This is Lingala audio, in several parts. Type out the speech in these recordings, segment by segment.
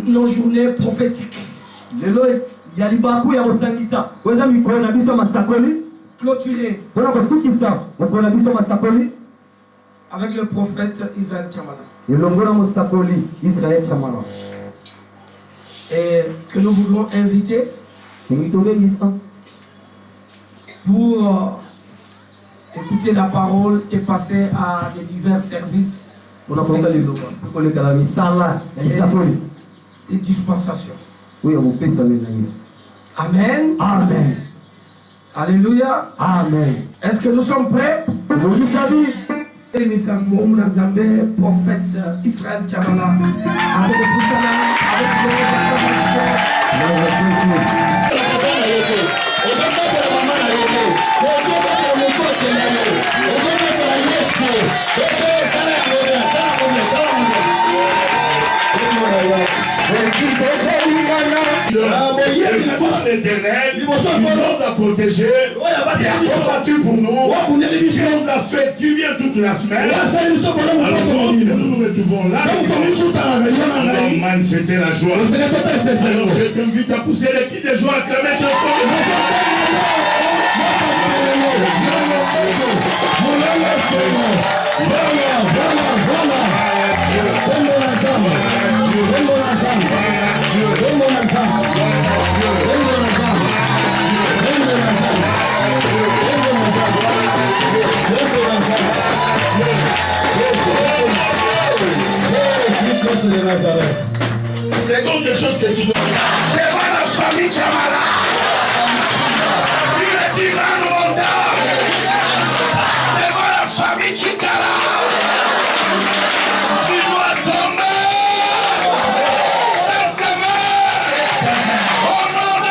nos journées prophétiques. Clôturées avec le prophète Israël Chamala. Et que nous voulons inviter pour écouter la parole et passer à des divers services et dispensations. Amen. Amen. Alléluia. Amen. Est-ce que nous sommes prêts? Et nous sommes prophète Israël Chamala avec le l'éternel, il nous a protégés, il a combattu pour nous, il nous a fait du bien toute la semaine. Alors lorsque nous nous retrouvons là, on va manifester la joie. Alors je t'invite à pousser les cris de joie, à acclamer ton corps. Seconde des choses que tu dois devant la famille Chamala, tu le diras au monde, devant la famille Chikara, tu dois tomber cette semaine au nom de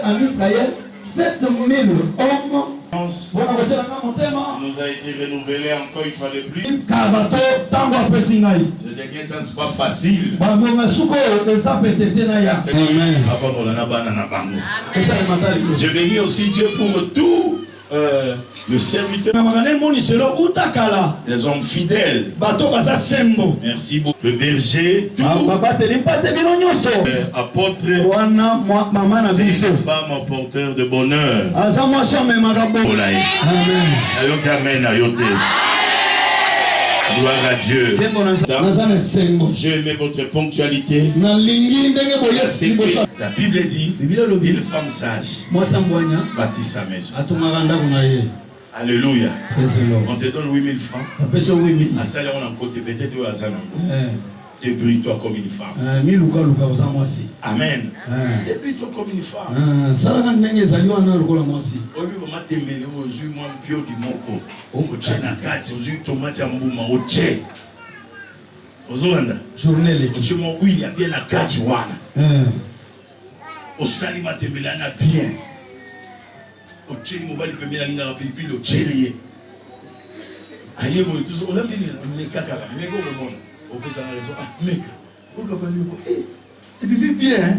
en Israël 7000 hommes. Nous a été renouvelé encore, il fallait plus. C'est pas facile. Je bénis aussi Dieu pour tout le serviteur. Les hommes fidèles. Merci beaucoup. Le berger, tout. Apôtre, femme apporteur de bonheur. Amen. Gloire à Dieu. J'ai aimé votre ponctualité. La Bible dit une femme sage bâtit sa maison. Alléluia. On te donne 8000 francs. À ça, on a un côté peut-être au hasard. Débrouille-toi comme une femme. Amen. Débrouille-toi comme une femme. Et puis bien,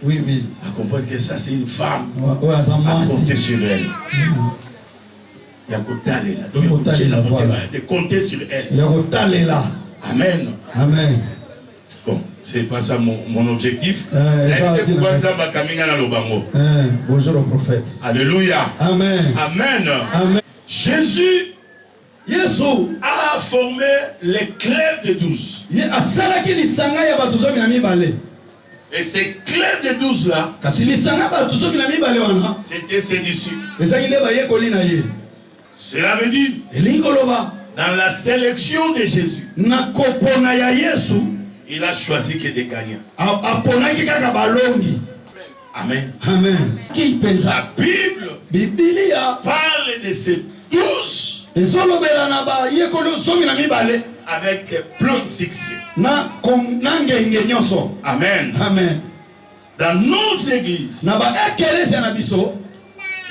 oui. À comprendre que ça c'est une femme. À compter sur elle. Il y a de compter sur elle. Amen. Bon, c'est pas ça mon objectif. Bonjour au prophète. Alléluia. Amen. Jésus a formé les clefs de 12. Et ces clefs de 12 là, c'était ses disciples. Cela veut dire, dans la sélection de Jésus, il a choisi que des gagnants. Amen. La Bible parle de ces 12 avec plein de succès. Amen. Dans nos églises,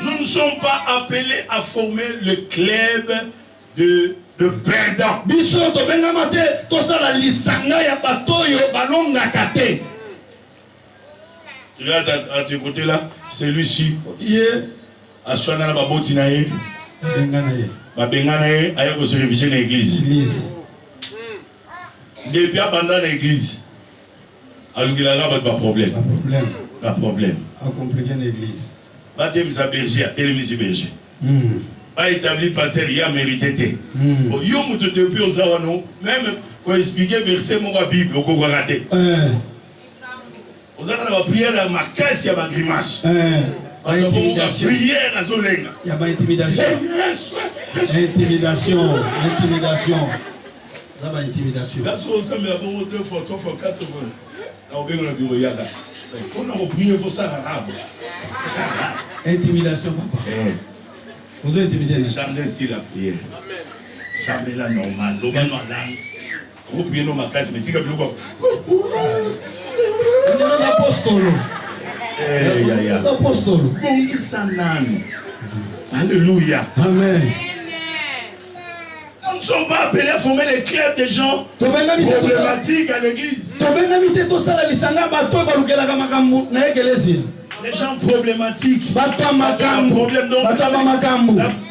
nous ne sommes pas appelés à former le club de perdants. Tu regardes à tes côtés là, celui-ci. À Soana Babotinaye. Babenganaye, aïe, vous se réviser dans l'église. Depuis pendant l'église, alors qu'il a là pas de problème. Pas problème. À compliquer l'église. Pas de mise à berger, à téléviser berger. Pas établi pasteur, il a mérité. Yo moutou depuis aux awano, même faut expliquer verset mon Bible, au Congo raté. Vous avez la prière, ma casse, il y a ma grimace. Intimidation. Prière à Zolenga. Il y a pas intimidation. Intimidation. Ça va intimidation. Là, ça me l'a donné 2 fois, 3 fois, 4 fois. Là, on vient au bureau, il y a là. On a prié pour ça, arabe. Intimidation, papa. Vous avez intimidé. Changer style la prière. Ça me l'a normal. L'homme là. On prier dans ma case, mais tu as plus quoi. Apostolo. Apostolo. Alléluia. Amen. Nous ne sommes pas appelés à former les clubs des gens problématiques à l'église. Les gens problématiques. Problème dans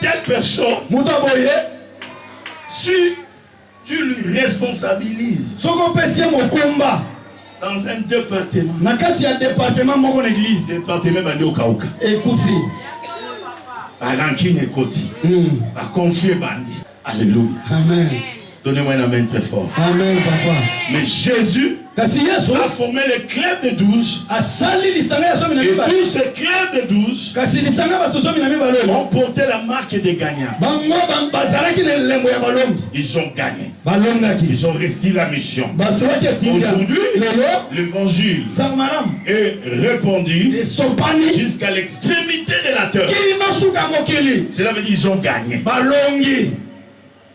telle personne. Si tu lui responsabilises dans un département. Département va au Kauka. À rancune et côté. À confier bandi. Alléluia. Amen. Donnez-moi un amen très fort. Amen, papa. Mais Jésus a formé les clubs de 12. Et tous ces clubs de 12 ont porté la marque des gagnants. Ils ont gagné. Ils ont réussi la mission. Aujourd'hui, l'évangile est répandu jusqu'à l'extrémité de la terre. Cela veut dire qu'ils ont gagné.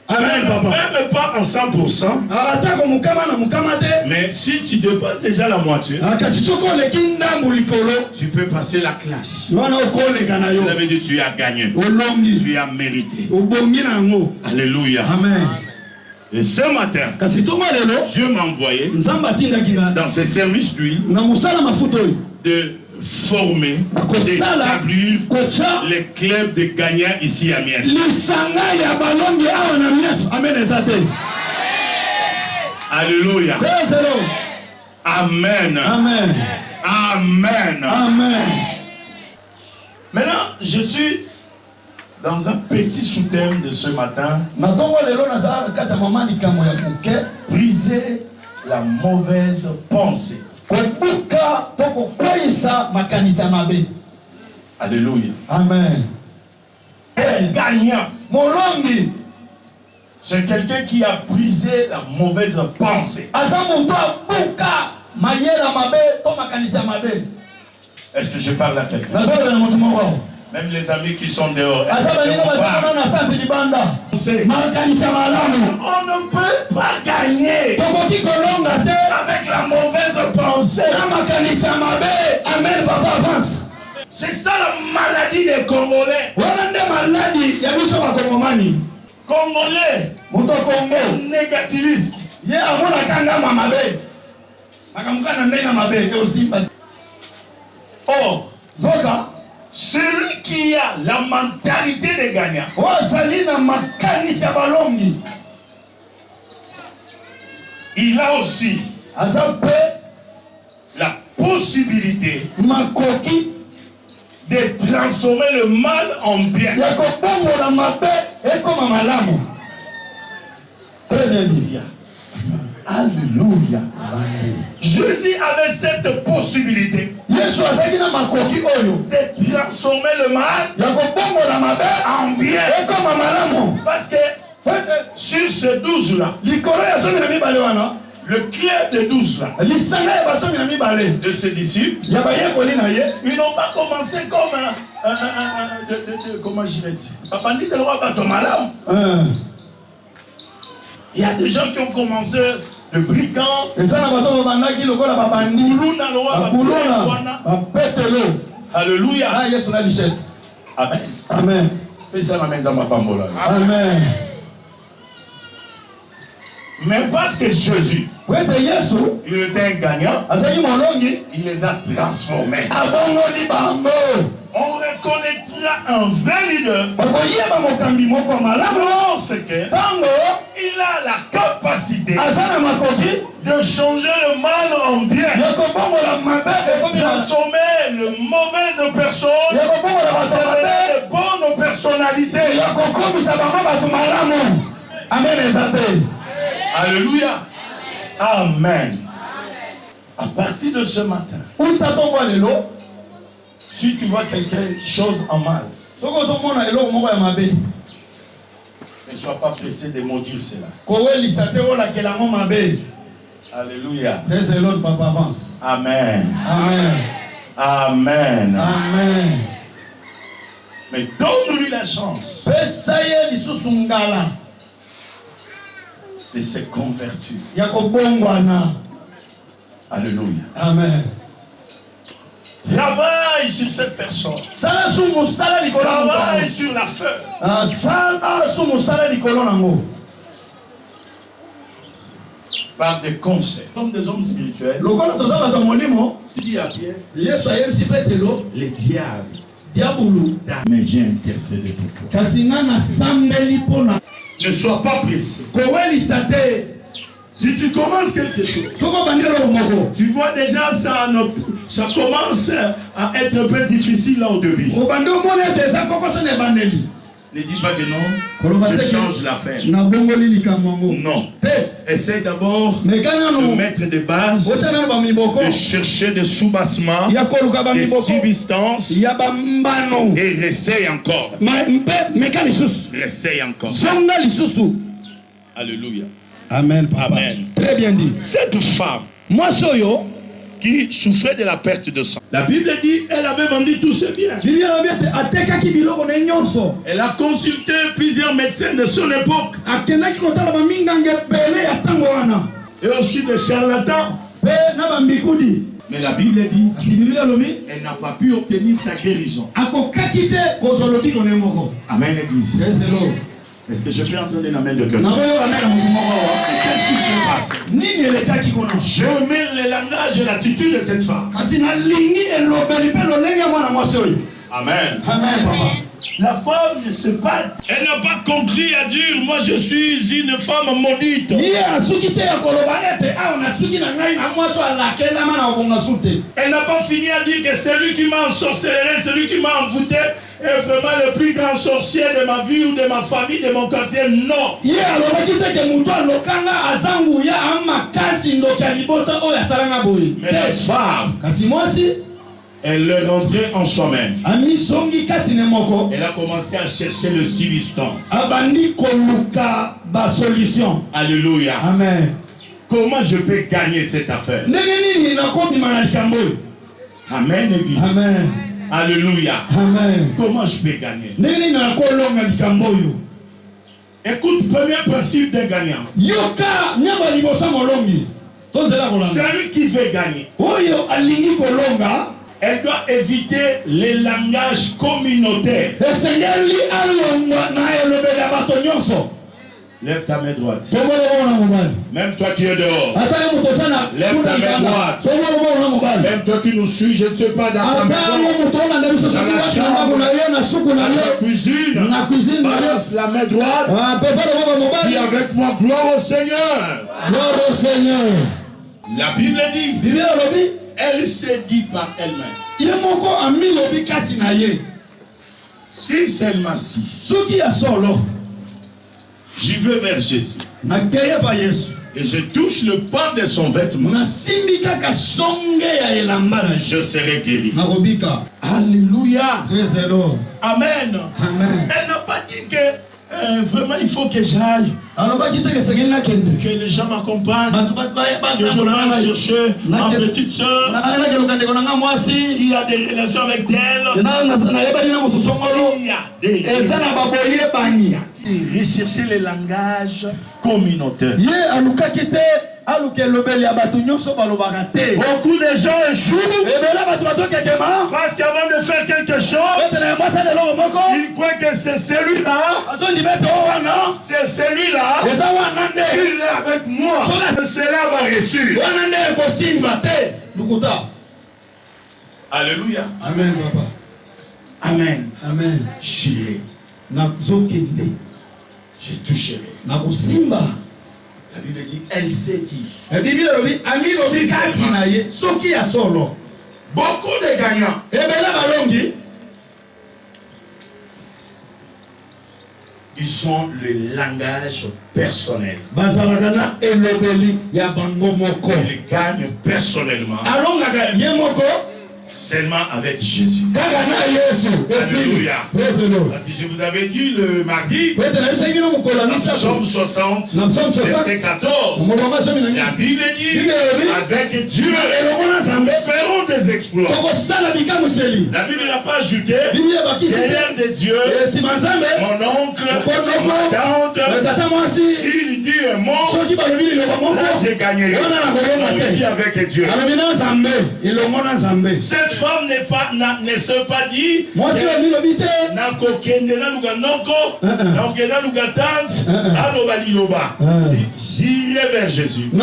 Amen, papa. Même pas en 100%. Mais si tu dépasses déjà la moitié, tu peux passer la classe. Ça veut dire que tu as gagné. Tu as mérité. Alléluia. Amen. Et ce matin, Dieu m'a envoyé dans ce service, lui, de former, d'établir les clubs de gagnants ici à Miel. Alléluia. Amen. Amen. Amen. Amen. Maintenant, je suis dans un petit sous-thème de ce matin. Briser la mauvaise pensée. Alléluia. Amen. Un gagnant, c'est quelqu'un qui a brisé la mauvaise pensée. Est-ce que je parle à quelqu'un? Même les amis qui sont dehors. On ne peut pas gagner avec la mauvaise pensée. C'est ça la maladie des Congolais. Congolais, négativiste. Or, celui qui a la mentalité des gagnants, il a aussi la possibilité de transformer le mal en bien. Alléluia. Jésus avait cette possibilité de transformer le mal en bien. Parce que sur ce 12 là, le club de 12 là, de ses disciples, ils n'ont pas commencé comme comment je vais dire, il y a des gens qui ont commencé le brigand, alléluia. Amen. Amen. Amen. Mais parce que Jésus, il était un gagnant, il les a transformés. On reconnaîtra un vrai leader parce qu'il a la capacité de changer le mal en bien, transformer les mauvaises personnes en de bonnes personnalités. Alléluia. Amen. À partir de ce matin, si tu vois quelque chose en mal, ne sois pas pressé de maudire cela. Alléluia. Amen. Amen. Amen. Amen. Mais donne-lui la chance de se convertir. Alléluia. Amen. Travaille sur cette personne. Travaille sur la feu. Par des conseils. Comme des hommes spirituels. Dis à Pierre, les diables. Mais j'ai intercédé pour toi. Ne sois pas pressé. Si tu commences quelque chose, tu vois déjà ça commence à être un peu difficile là au début. Ne dis pas que non, je change l'affaire. Non. Essaye d'abord de mettre des bases, de chercher des sous-bassements, des subsistances, et essaye encore. Essaye encore. Alléluia. Amen, papa. Amen. Très bien dit. Cette femme Moi, soyo, qui souffrait de la perte de sang. La Bible dit elle avait vendu tous ses biens. Elle a consulté plusieurs médecins de son époque. Et aussi des charlatans. Mais la Bible dit elle n'a pas pu obtenir sa guérison. Amen, l'église. Est-ce que je peux entendre la main de quelqu'un? Qu'est-ce qui se passe? Je mets le langage et l'attitude de cette femme. Amen. Amen, papa. La femme ne sait pas. Elle n'a pas compris à dire moi je suis une femme maudite. Elle n'a pas fini à dire que celui qui m'a ensorcelé, celui qui m'a envoûté est vraiment le plus grand sorcier de ma vie ou de ma famille, de mon quartier. Non. Mais la femme, elle est rentrée en soi-même. Elle a commencé à chercher le substance. Alléluia. Amen. Comment je peux gagner cette affaire? Amen, église. Amen. Alléluia. Amen. Comment je peux gagner? Écoute, premier principe des gagnants. Celui qui veut gagner, elle doit éviter les langages communautaires. Lève ta main droite. Même toi qui es dehors. Lève ta main droite. Même toi qui nous suis, je ne sais pas, dans ta maison, dans la chambre, dans la cuisine, balance la main droite. Dis avec moi, gloire au Seigneur. Gloire au Seigneur. La Bible dit, elle s'est dit par elle-même. Si seulement si, j'y vais vers Jésus et je touche le pan de son vêtement, je serai guéri. Alléluia. Amen. Elle n'a pas dit que vraiment il faut que j'aille, que les gens m'accompagnent, que je vais chercher ma petite soeur qui a des relations avec elle. Il y a des rechercher les langages communautaires. Beaucoup de gens échouent parce qu'avant de faire quelque chose, ils croient que c'est celui-là, c'est celui-là, s'il est avec moi, cela va réussir. Alléluia. Amen, papa. Amen. Amen. J'irai, je toucherai. La Bible dit, elle s'est dit. Beaucoup de gagnants, ils ont le langage personnel. Ils gagnent personnellement seulement avec Jésus. Alléluia. Parce que je vous avais dit le mardi, Psaume 60, verset 14, la Bible dit, avec Dieu, nous ferons des exploits. La Bible n'a pas ajouté, derrière de Dieu, mon oncle, ma tante, s'il dit un mot, là j'ai gagné. On dit avec Dieu. Cette femme ne s'est pas dit j'irai vers Jésus. Je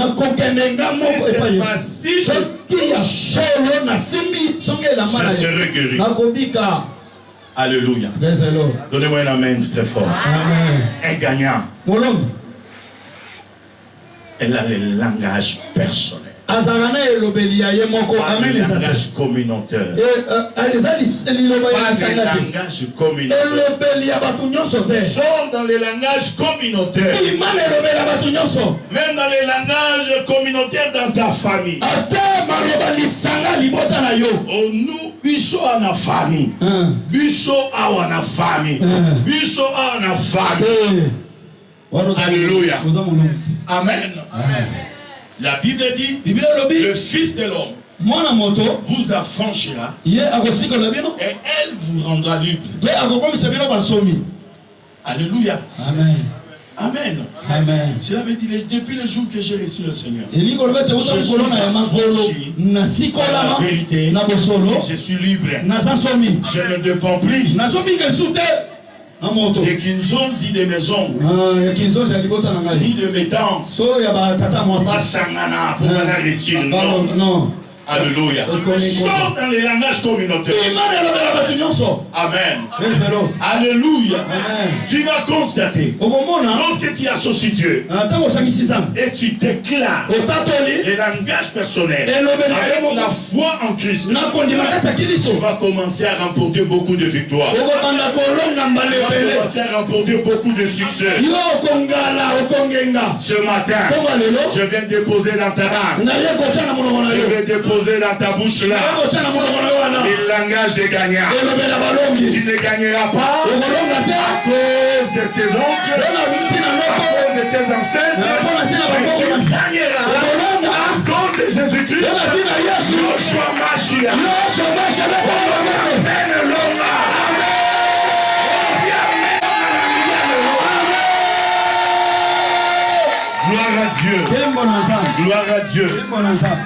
serai guéri. Alléluia. Donnez-moi une amen très fort. Un gagnant. Elle a le langage personnel. Pas le langage communautaire. Pas le langage communautaire. Sors dans le langage communautaire. Même dans le langage communautaire dans ta famille. Oh, nous, biso à la famille. Biso à la famille. Biso à la famille. Alléluia. Amen. Amen. La Bible dit, le Fils de l'homme Mwana moto vous affranchira ye akosikola bino et elle vous rendra libre. pe akokomisa bino basomi. Alléluia. Amen. Amen. Amen. Cela veut dire depuis le jour que j'ai reçu le Seigneur, Elingi koloba ete uta kolona ya makolo nasikolama na bosolo je suis libre. naza nsomi Je ne dépends plus nazobika lisusu te na moto de kinzonzi de maison, ya kinzozi ya libota na ni ngai de mes tantes. so ya batata mwasi Masangana pour m'en reçu. Non. non. Alléluia. Sors dans les langages communautaires. imana elobela bato nyonso. Amen. Ezelo. Alléluia. Amen. Tu vas constater, okomona lorsque tu associes Dieu ntango osangisi nzambe et tu déclares otatoli les langages personnels elobela ye avec la moko foi en Christ, na kondima kati ya tu kiliso vas commencer à remporter beaucoup de victoires. okobanda kolonga mbala Tu vas ebele commencer à remporter beaucoup de succès. yo okongala okongenga Ce matin, tonga lelo je viens déposer dans ta âme, naye kotya na monoko na je yo vais déposer dans ta bouche là naye kotya na monoko na yo wana les langages des gagnants. elobela balongi Tu ne gagneras pas okolonga te à cause de tes oncles, mpona ntina à ndoko cause de tes ancêtres, mpona ntina mais tu bakoko gagneras okolonga à cause de Jésus-Christ. mpona ntina yesu Yoshua Mashiach. nyonso meshabekolonga Amen, Loma. Gloire à Dieu. tembo na nzambe Gloire à Dieu. tembo na nzambe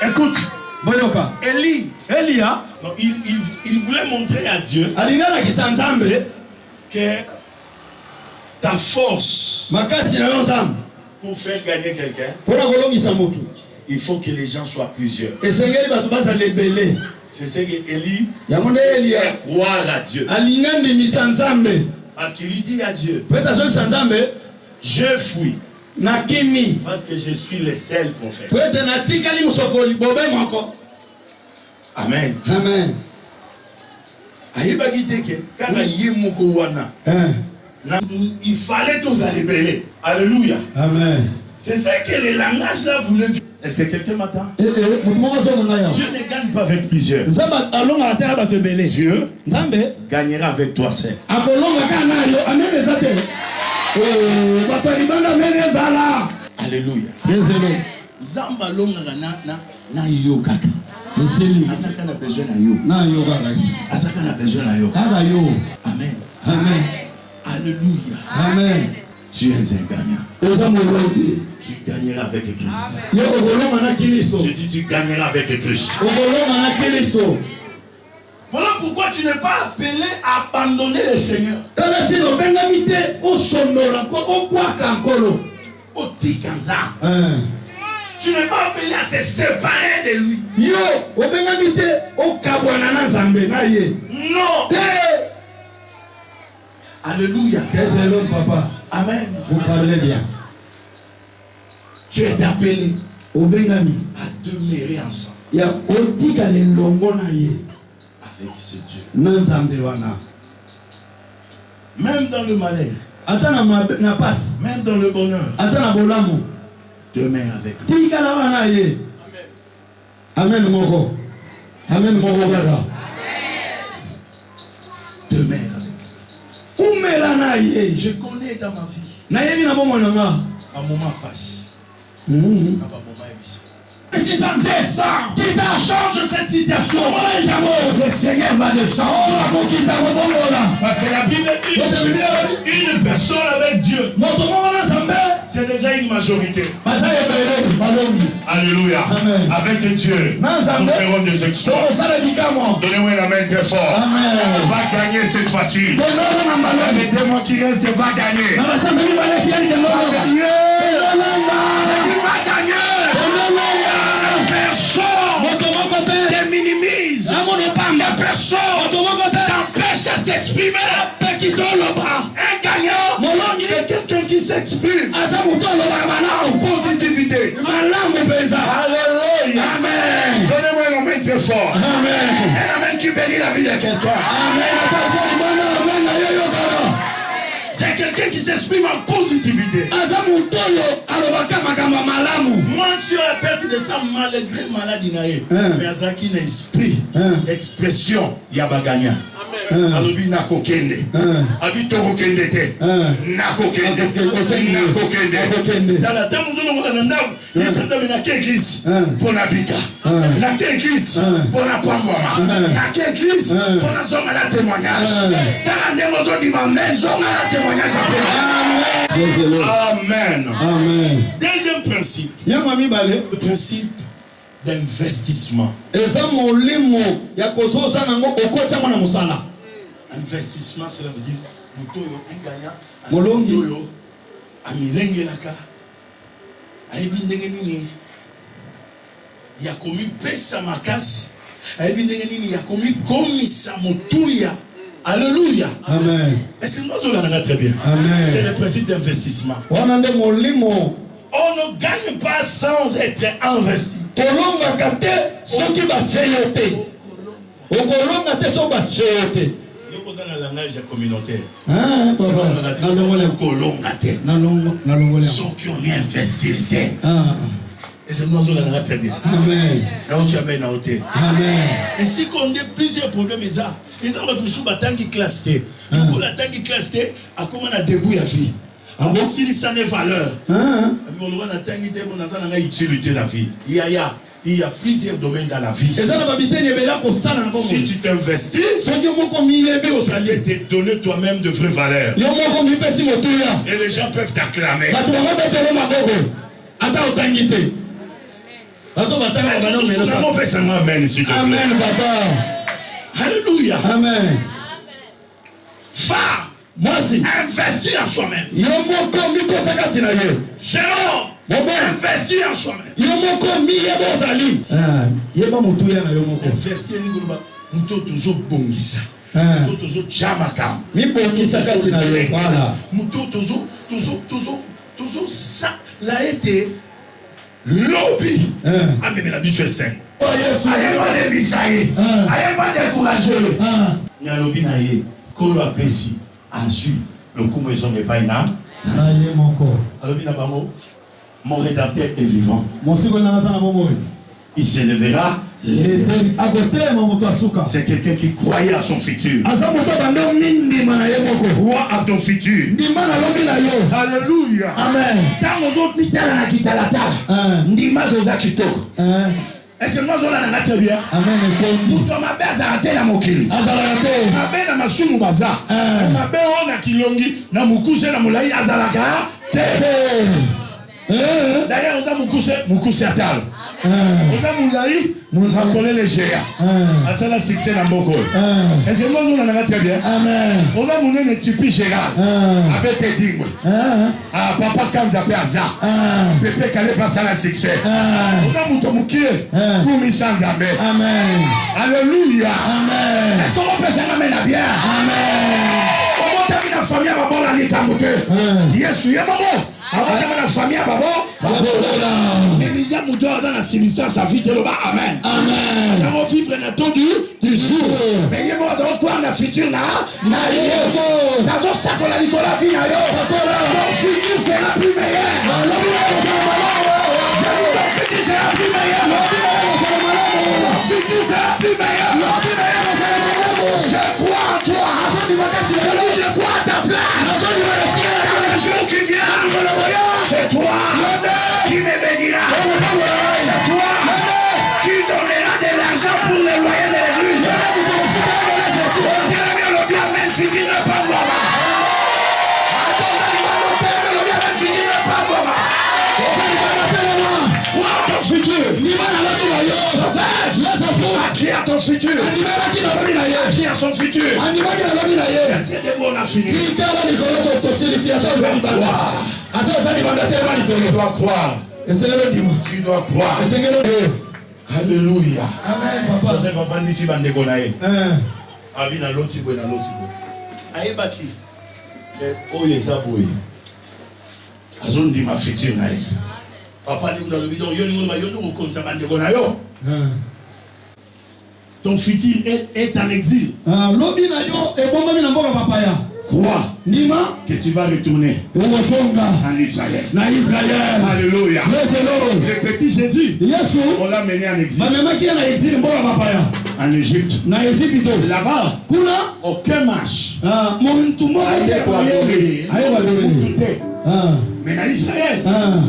Écoute, boyoka Élie, eliya non, il voulait montrer à Dieu alingi alakisa nzambe que ta force makasi na yo nzambe pour faire gagner quelqu'un, mpona kolongisa motu il faut que les gens soient plusieurs. esengeli bato bazala ebele C'est ce que Élie yango nde fait eliya croire à Dieu. alingi andimisa nzambe Parce qu'il lui dit à Dieu, mpe tazongisa nzambe je fuis nakimi parce que je suis le seul prophète. po ete natikali mosokoli bobe moko. Amen. Amen. Ayebaki te ke kaka ye moko wana. Il fallait tous aller belé. Alléluia. Amen. C'est ça que le langage là voulait dire. Est-ce que quelqu'un m'attend? Dieu ne gagne pas avec plusieurs. Dieu gagnera avec toi seul. Alléluia. Zamba longa na yo kaka. Asaka na besoin na yo. Asaka na besoin na yo. Amen. Amen. Alléluia. Amen. Tu es un gagnant. Tu gagneras avec Christ. Je dis tu gagneras avec Christ. Voilà pourquoi tu n'es pas appelé à abandonner le Seigneur. Tu n'es pas appelé à se séparer de lui. Non. Alléluia. Papa. Amen. Vous parlez bien. Tu es appelé à demeurer ensemble avec ce Dieu. Même dans le malheur, même dans le bonheur, demeure avec lui. Amen. Moko. Amen. Moko. Demeure avec lui. Je connais dans ma vie. Un moment passe. Un moment est ici. Si ça descend, qui change cette situation, le Seigneur va descendre. Parce que la Bible dit une personne avec Dieu, c'est déjà une majorité. Alléluia. Amen. Avec Dieu, nous ferons des exploits. Donnez-moi la main très fort. On va gagner cette fois-ci. Les démons qui restent, va gagner. Va gagner. Personne te minimise. Personne t'empêche à s'exprimer. Un gagnant, c'est quelqu'un qui s'exprime en positivité. Alléluia. Amen. Donnez-moi la main très fort. Amen. Un amen qui bénit la vie de quelqu'un. C'est quelqu'un qui s'exprime en positivité. Moi, sur la perte de sa malgré maladie, mais Azaki n'a esprit, expression, Yaba gagnant. alobi nakokende abi tokokende te nakokende tala ta mozolongola na ndako yesanzabe nake église mpona bika nake église mpona pambwama nake église mpona zonga na témoignage tala ndenge ozondima men zonga na témoignage amen. Amen. Deuxième principe, le principe d'investissement. Investissement, cela veut dire mutoyo un gagnant, mutoyo amilengelaka aibi ndenge nini yakomi pesa makasi aibi ndenge nini yakomi komisa mutuya. Alléluia. Amen. Est-ce que nous allons très bien? Amen. C'est le principe d'investissement. On ne gagne pas sans être investi. Dans le langage communautaire. Ceux qui ont investi. Et c'est nous allons très bien. Amen. Amen. Et si on a plusieurs problèmes, ils ont battu classe T. Nous la tangi classe T a comment on a débrouillé la vie. Alors si ça n'est valeur. On a tangi T on a utilité la vie. Il y a plusieurs domaines dans la vie. Si tu t'investis, tu peux te donner toi-même de vraies valeurs. Et les gens peuvent t'acclamer. Amen, Papa. Alléluia. Amen. Femme, investis en soi-même. Jérôme, investis en soi-même. Investir en toujours bongisa. Toujours jamakam. Toujours ça. Là été lobby. Ah mais la biche est saine. Allez pas décourager. Allez pas décourager. Il y a lobby naïe. Kolo apesi. Aju. Le coup ils ont pas une âme. Alors mon rédacteur est vivant. Il se lèvera. C'est quelqu'un qui croyait à son futur. Crois à ton futur. Alléluia. Amen. Est-ce que nous allons très bien? Amen. Pour toi, ma belle a raté la mokili. Ma belle a masumu baza. Ma belle on a kilongi. Na mukuse na mulai azalaka. D'ailleurs, on a mukuse atal. On a mulai. On connaît les géants. À ça, la succès dans beaucoup. Est-ce que nous allons très bien? Amen. On a mon nez typique général. Avec tes digues. Ah, papa Kamza Piazza. Pépé Kalé passe à la succès. On a mon moukier. Pour mes sans abbé. Amen. Alléluia. Amen. Est-ce qu'on peut s'en amener à bien? Amen. Comment t'as mis la famille à Babo la nuit à monter? Yes, oui, maman. Avant t'as mis la famille à Babo. Mais les amis doivent avoir la substance à vie de l'Oba. Amen. Amen. Nous allons vivre un temps du jour. Mais il y a un quoi dans le futur là? Naïe. Dans un sac on a dit qu'on a vu naïe. Ton futur sera plus meilleur. Ton futur sera plus meilleur. Ton futur sera plus meilleur. Je crois en toi. Je crois à ta place. Le jour qui vient, c'est toi qui me bénira. C'est toi qui donnera de l'argent pour le loyer de l'église. Le bien même si tu ne pas moi. Qui a ton futur? Qui a son futur? Merci de bon à finir. Tu dois croire. Tu dois croire. Alléluia. Amen, Papa. Joseph va pas ici bande konae. Abi na loti boy na loti boy. Ayebaki. Oye saboy. Azondi ma futur nae. Papa dit dans le bidon, yo konsa bande konayo. Ton futur est en exil. Crois que tu vas retourner en Israël. Alléluia. Le petit Jésus, on l'a mené en exil. en Égypte. Là-bas, aucun marche. Mais en Israël,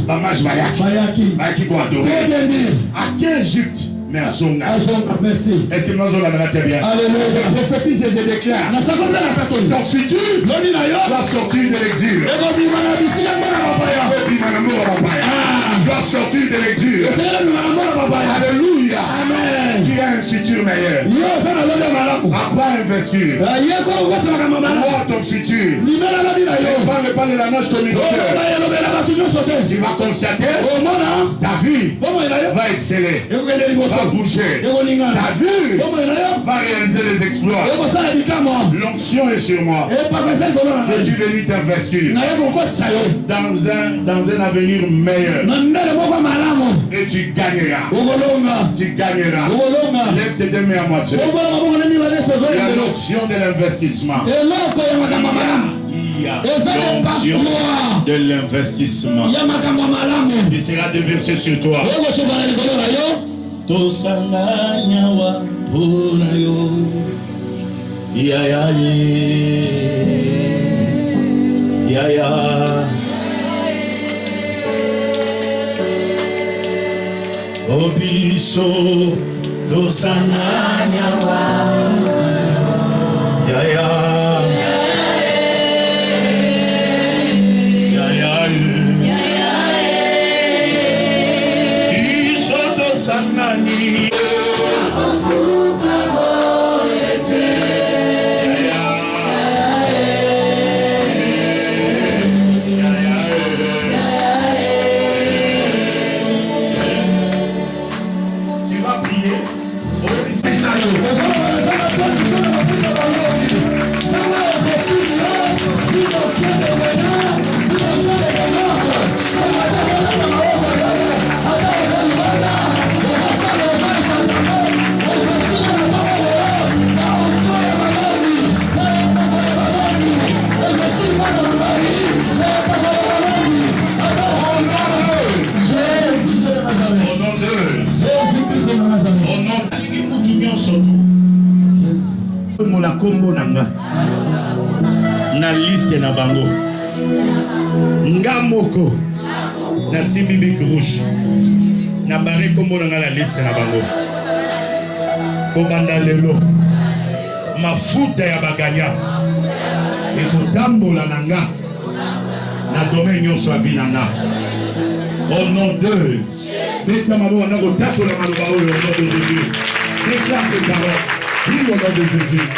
marche bayaki pour adorer. À quelle Égypte? Merci. Est-ce que nous allons la bien? Je prophétise et je déclare. Ton futur doit sortir de l'exil. Doit sortir de l'exil. Alléluia. Tu as un futur meilleur. Apprends à investir. Vois ton futur. Ne parle de la noce communautaire. Tu vas constater ta vie va exceller. Va bouger. Ta vue va réaliser les exploits. L'onction est sur moi. Je suis venu t'investir dans un avenir meilleur. Et tu gagneras. Tu gagneras. Lève tes deux mains à moitié. Il y a l'option de l'investissement. Il y a l'option de l'investissement. Il sera déversé sur toi. Tosanga nyawa pona yo ya ya ya ya obiso tosanga nyawa ya ya kombo nanga na liste na bango ngamoko na simbi bik rouge na bare kombo nanga na liste na bango kobanda lelo mafuta ya baganya ekotambola nanga na domaine nyonso ya vie nanga au nom de c'est un moment na kotakola maloba oyo au nom de Jésus déclare ces paroles prie au nom de Jésus.